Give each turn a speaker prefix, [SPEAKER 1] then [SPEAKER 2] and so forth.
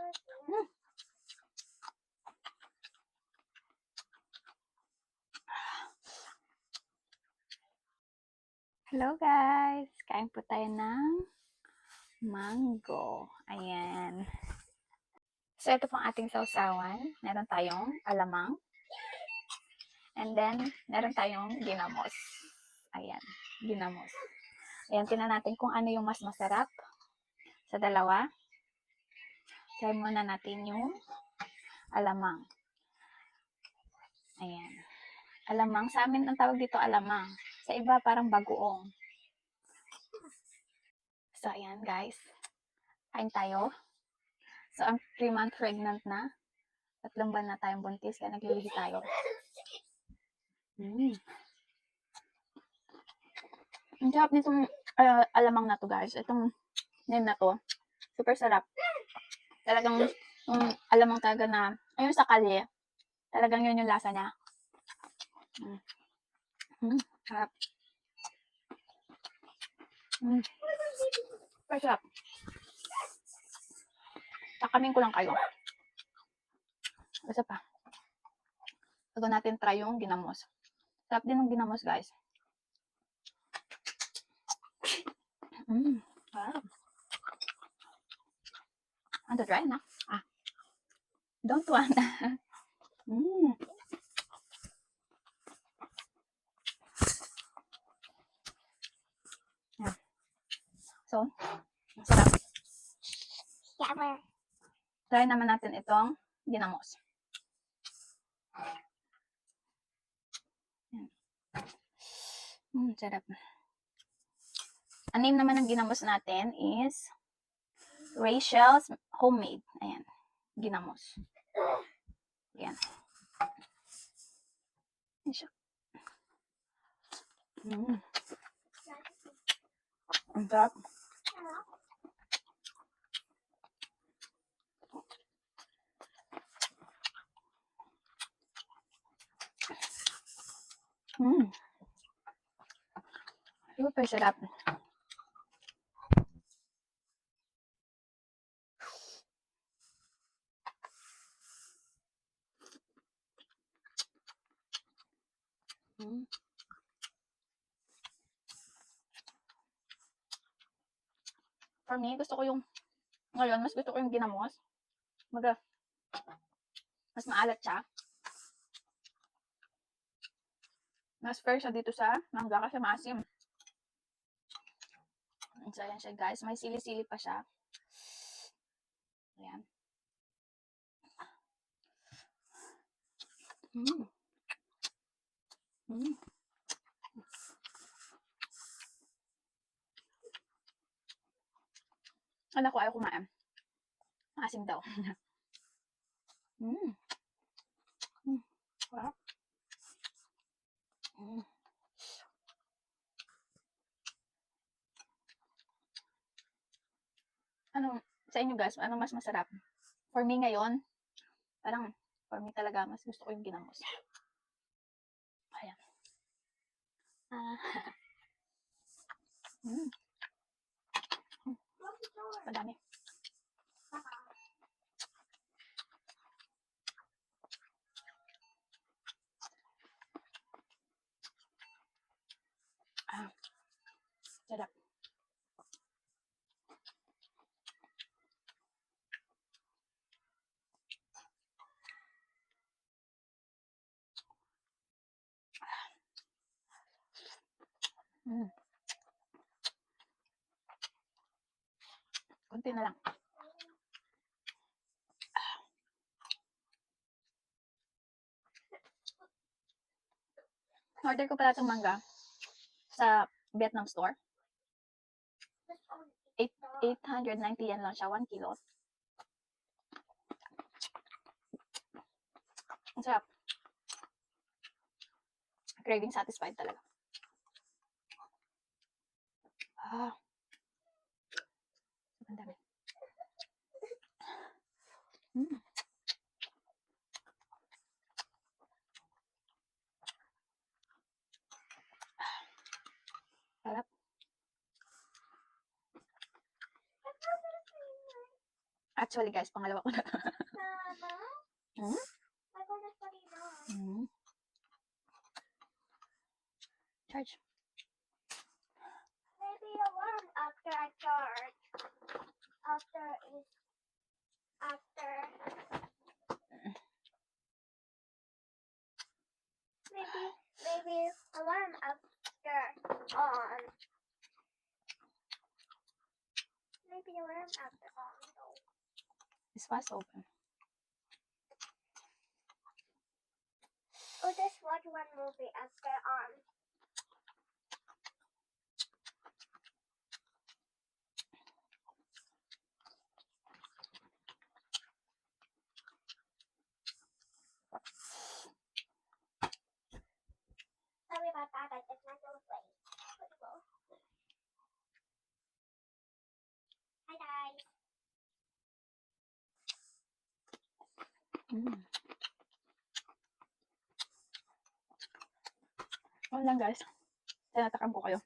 [SPEAKER 1] Mm. Hello guys! Kain po tayo ng mango. Ayan. So, ito pong ating sausawan. Meron tayong alamang. And then, meron tayong ginamos. Ayan. Ginamos. Ayan, tingnan natin kung ano yung mas masarap sa dalawa. Try muna natin yung alamang. Ayan. Alamang. Sa amin, ang tawag dito alamang. Sa iba, parang bagoong. So, ayan guys. Kain tayo. So, ang 3-month pregnant na. 3 buwan na tayong buntis, kaya naglilihi tayo. Ang sarap nitong alamang na to guys. Itong name na to. Super sarap. Talagang alamang talaga na, ayun sa kalye. Talagang yun yung lasa niya. Sarap. Super sarap. Takamin ko lang kayo. Isa pa. Bago natin try yung ginamos. Sarap din ng ginamos guys. Wow. Ano try na? Don't want. Yeah. So, sarap. Try naman natin itong ginamos. Sarap. Ang name naman ng ginamos natin is Rachel's Homemade. Ayan. Ginamos. Ayan. Ayan siya. Ang sarap. Super sarap. For me, gusto ko yung, ngayon, mas gusto ko yung ginamos. Mas maalat siya. Mas fair siya dito sa mangga kasi maasim. So, ayan siya guys. May sili-sili pa siya. Ayan. Anak ko ayaw kumain. Maasim daw. Wow. Ano, sa inyo guys, ano mas masarap? For me ngayon, parang, for me talaga, mas gusto ko yung ginamos. Ayan. Madami. Sarap. Kunti na lang. Order ko pala itong mangga sa Vietnam store. 890 yen lang siya, 1 kilo. Ang sarap. Craving satisfied talaga. Ang dami. Sarap. Actually, guys, pangalawa ko na.
[SPEAKER 2] Mama,
[SPEAKER 1] Hmm?
[SPEAKER 2] I wanna put it on.
[SPEAKER 1] Hmm. Charge.
[SPEAKER 2] Maybe alarm after I charge. After. Maybe alarm after on. Maybe alarm after on. though.
[SPEAKER 1] It's fast open.
[SPEAKER 2] Or just watch one movie after on. Sorry about that. I just went away. Hi guys.
[SPEAKER 1] Mm. Wala lang, guys. Tinatakam ko kayo.